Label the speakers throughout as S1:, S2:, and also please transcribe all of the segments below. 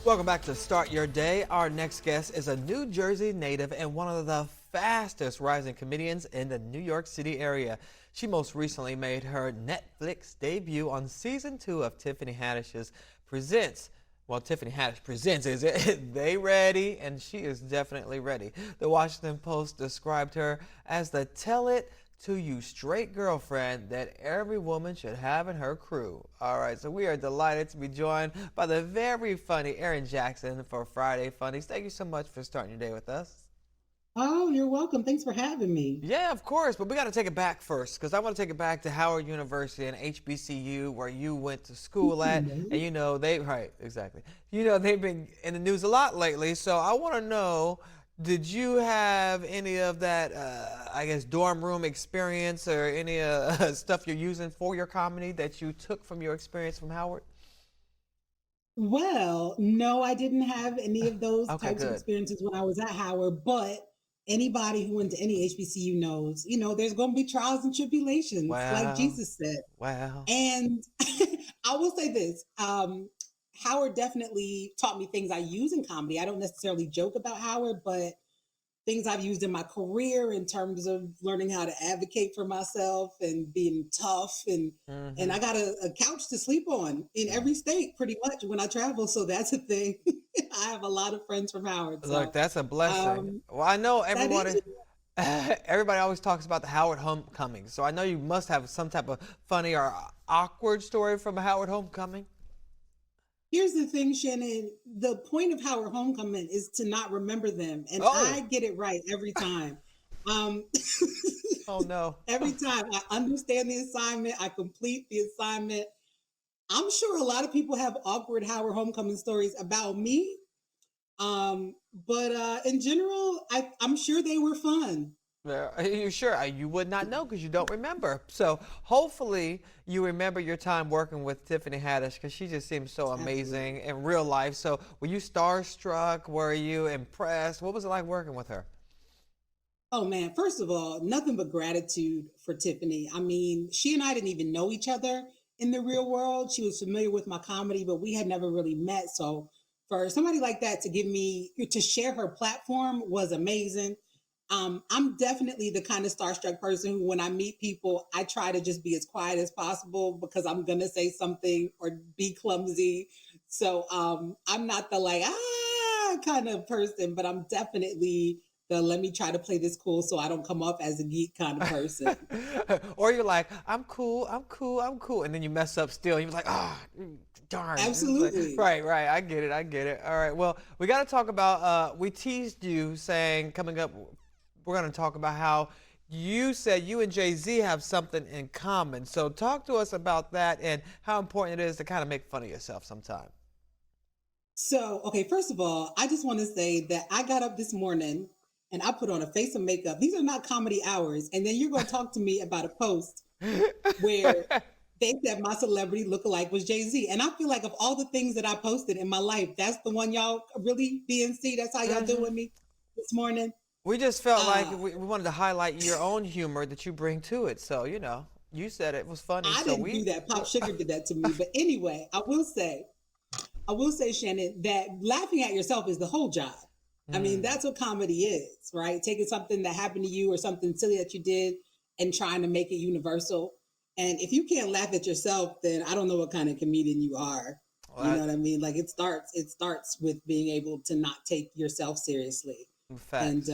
S1: Welcome back to Start Your Day. Our next guest is a New Jersey native and one of the fastest rising comedians in the New York City area. She most recently made her Netflix debut on season 2 of Tiffany Haddish's Presents. Well, Tiffany Haddish Presents, is it? They ready? And she is definitely ready. The Washington Post described her as the tell it to you straight girlfriend that every woman should have in her crew. All right, so we are delighted to be joined by the very funny Erin Jackson for Friday Funnies. Thank you so much for starting your day with us.
S2: Oh, you're welcome. Thanks for having me.
S1: Yeah, of course, but we got to take it back first because I want to take it back to Howard University and HBCU where you went to school at, and right, exactly. They've been in the news a lot lately, so I want to know, did you have any of that, I guess, dorm room experience or any stuff you're using for your comedy that you took from your experience from Howard?
S2: Well, no, I didn't have any of those
S1: Okay,
S2: types of
S1: good.
S2: experiences when I was at Howard, but anybody who went to any HBCU knows, there's going to be trials and tribulations, like
S1: Wow,
S2: Jesus said.
S1: wow.
S2: And I will say this, Howard definitely taught me things I use in comedy. I don't necessarily joke about Howard, but things I've used in my career in terms of learning how to advocate for myself and being tough and
S1: Mm-hmm.
S2: I got a couch to sleep on in every state pretty much when I travel. So that's a thing. I have a lot of friends from Howard.
S1: Look,
S2: So
S1: that's a blessing.
S2: um
S1: Well, I know
S2: that is
S1: everybody always talks about the Howard homecoming, so I know you must have some type of funny or awkward story from a Howard homecoming.
S2: Here's the thing, Shannon. The point of Howard Homecoming is to not remember them. And
S1: Oh,
S2: I get it right every time. Um
S1: oh no.
S2: every time I understand the assignment, I complete the assignment. I'm sure a lot of people have awkward Howard homecoming stories about me. But in general, I'm sure they were fun.
S1: Are you sure? You would not know because you don't remember. So hopefully you remember your time working with Tiffany Haddish because she just seems so amazing
S2: Absolutely.
S1: in real life. So were you starstruck? Were you impressed? What was it like working with her?
S2: Oh man, first of all, nothing but gratitude for Tiffany. I mean, she and I didn't even know each other in the real world. She was familiar with my comedy, but we had never really met. So for somebody like that to give me to share her platform was amazing. I'm definitely the kind of starstruck person who, when I meet people, I try to just be as quiet as possible because I'm gonna say something or be clumsy. So I'm not the like kind of person, but I'm definitely the let me try to play this cool so I don't come off as a geek kind of person.
S1: Or you're like, I'm cool, I'm cool, I'm cool, and then you mess up still. You're like, ah, darn. It's like,
S2: Absolutely.
S1: right, right. I get it. I get it. All right. Well, we got to talk about. We teased you saying coming up. We're going to talk about how you said you and Jay-Z have something in common. So talk to us about that and how important it is to kind of make fun of yourself sometime.
S2: So, okay, first of all, I just want to say that I got up this morning and I put on a face of makeup. These are not comedy hours. And then you're going to talk to me about a post where they said my celebrity lookalike was Jay-Z. And I feel like of all the things that I posted in my life, that's the one y'all really BNC. That's how y'all
S1: Hmm.
S2: doing me this morning.
S1: We just felt like
S2: Uh,
S1: we wanted to highlight your own humor that you bring to it. So, you said it was funny.
S2: I
S1: So
S2: didn't do
S1: we,
S2: that. Pop Sugar did that to me. But anyway, I will say, Shannon, that laughing at yourself is the whole job. I mean,
S1: mm,
S2: that's what comedy is, right? Taking something that happened to you or something silly that you did and trying to make it universal. And if you can't laugh at yourself, then I don't know what kind of comedian you are. You know
S1: well,
S2: what I mean? Like it starts with being able to not take yourself seriously. And
S1: facts.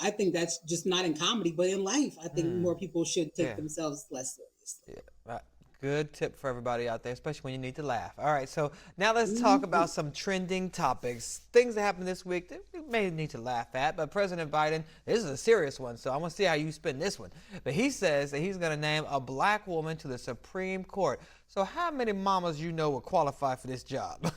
S2: I think that's just not in comedy, but in life. I think
S1: Mm,
S2: more people should take
S1: yeah.
S2: themselves less seriously.
S1: Yeah, right. Good tip for everybody out there, especially when you need to laugh. All right, so now let's talk about
S2: Mhm.
S1: some trending topics. Things that happened this week that you may need to laugh at, but President Biden, this is a serious one, so I want to see how you spin this one. But he says that he's going to name a black woman to the Supreme Court. So how many mamas you know will qualify for this job?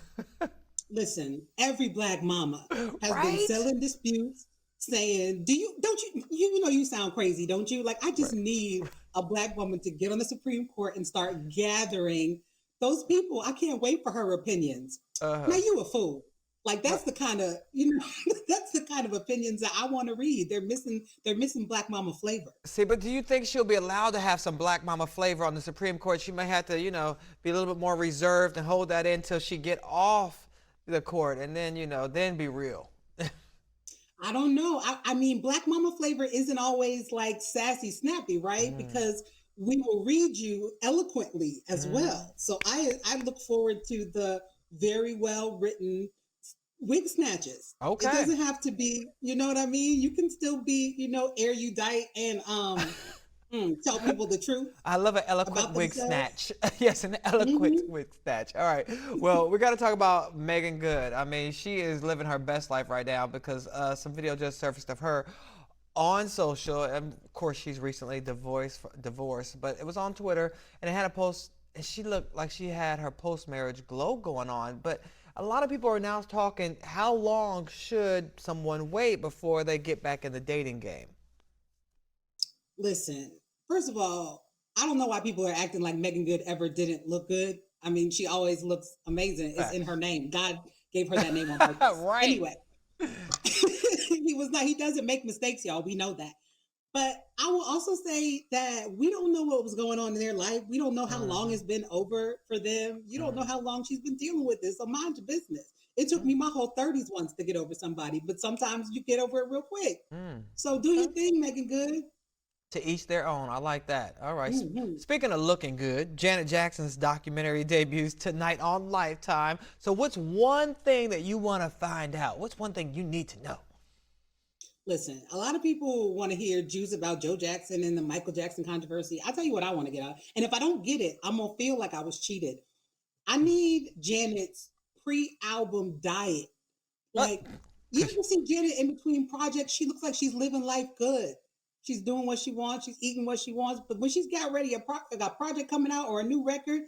S2: Listen, every black mama has been
S1: Right?
S2: selling disputes, saying, "Do you don't you know you sound crazy, don't you? Like I just
S1: Right.
S2: need a black woman to get on the Supreme Court and start gathering those people. I can't wait for her opinions." Now
S1: Uh-huh.
S2: you a fool. Like
S1: Right.
S2: that's the kind of that's the kind of opinions that I want to read. They're missing black mama flavor.
S1: See, but do you think she'll be allowed to have some black mama flavor on the Supreme Court? She may have to, be a little bit more reserved and hold that in until she get off the court, and then then be real.
S2: I don't know. I mean, Black Mama flavor isn't always like sassy, snappy, right?
S1: Mm,
S2: Because we will read you eloquently as
S1: mm.
S2: well. So I look forward to the very well written wig snatches. It
S1: Okay.
S2: doesn't have to be, you know what I mean? You can still be, erudite and tell people the truth
S1: I love an eloquent
S2: about
S1: wig
S2: themselves.
S1: snatch. Yes, an eloquent
S2: Hmm.
S1: wig snatch. All right. Well, we got to talk about Megan Good. I mean, she is living her best life right now because some video just surfaced of her on social. And of course, she's recently divorced, but it was on Twitter and it had a post, and she looked like she had her post-marriage glow going on. But a lot of people are now talking, how long should someone wait before they get back in the dating game?
S2: Listen, first of all, I don't know why people are acting like Megan Good ever didn't look good. I mean, she always looks amazing. It's in her
S1: Facts.
S2: name. God gave her that name on purpose.
S1: Right.
S2: Anyway, he doesn't make mistakes, y'all. We know that. But I will also say that we don't know what was going on in their life. We don't know how long
S1: Hmm.
S2: it's been over for them. You don't know
S1: Hmm.
S2: how long she's been dealing with this. So mind your business. It took me my whole 30s once to get over somebody, but sometimes you get over it real quick.
S1: Mm.
S2: So do
S1: Okay.
S2: your thing, Megan Good.
S1: To each their own. I like that. All right.
S2: Mm-hmm.
S1: Speaking of looking good, Janet Jackson's documentary debuts tonight on Lifetime. So, what's one thing that you want to find out? What's one thing you need to know?
S2: Listen, a lot of people want to hear juice about Joe Jackson and the Michael Jackson controversy. I'll tell you what I want to get out. And if I don't get it, I'm going to feel like I was cheated. I need Janet's pre album diet.
S1: Uh,
S2: Like, you ever see Janet in between projects? She looks like she's living life good. She's doing what she wants. She's eating what she wants. But when she's got ready, a project coming out or a new record,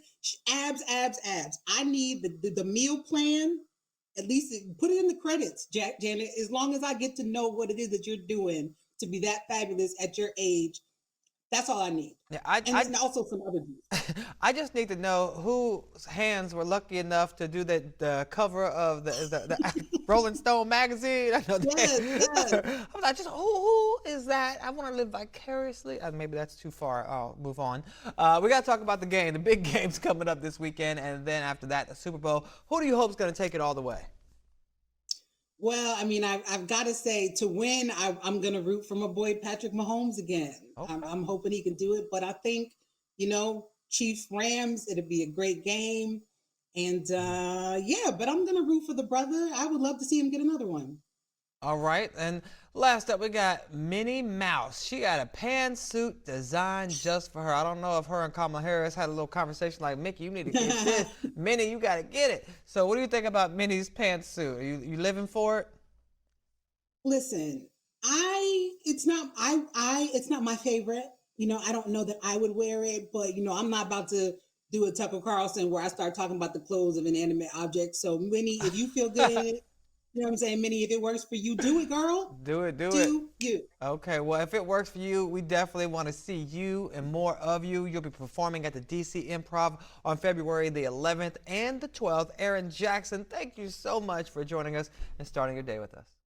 S2: abs, abs, abs. I need the meal plan. At least put it in the credits, Janet. As long as I get to know what it is that you're doing to be that fabulous at your age, that's all I need.
S1: yeah,
S2: And also some other juice.
S1: I just need to know whose hands were lucky enough to do the cover of the Rolling Stone magazine. I know
S2: Yes, yes.
S1: I'm like, just who is that? I want to live vicariously. Maybe that's too far. I'll move on. We got to talk about the game. The big game's coming up this weekend, and then after that, the Super Bowl. Who do you hope is going to take it all the way?
S2: Well, I mean, I've got to say, to win, I'm going to root for my boy Patrick Mahomes again.
S1: Okay.
S2: I'm hoping he can do it, but I think, Chiefs Rams, it'll be a great game. And yeah, but I'm going to root for the brother. I would love to see him get another one.
S1: All right, and last up we got Minnie Mouse. She got a pantsuit designed just for her. I don't know if her and Kamala Harris had a little conversation like, Mickey, you need to get this. Minnie, you got to get it. So what do you think about Minnie's pantsuit? Are you living for it?
S2: Listen, it's not my favorite. I don't know that I would wear it, but I'm not about to do a Tucker Carlson where I start talking about the clothes of inanimate objects. So Minnie, if you feel good in it, you know what I'm saying, Minnie, if it works for you, do it, girl.
S1: Do it, do it.
S2: Do you.
S1: Okay, well, if it works for you, we definitely want to see you and more of you. You'll be performing at the DC Improv on February the 11th and the 12th. Erin Jackson, thank you so much for joining us and starting your day with us.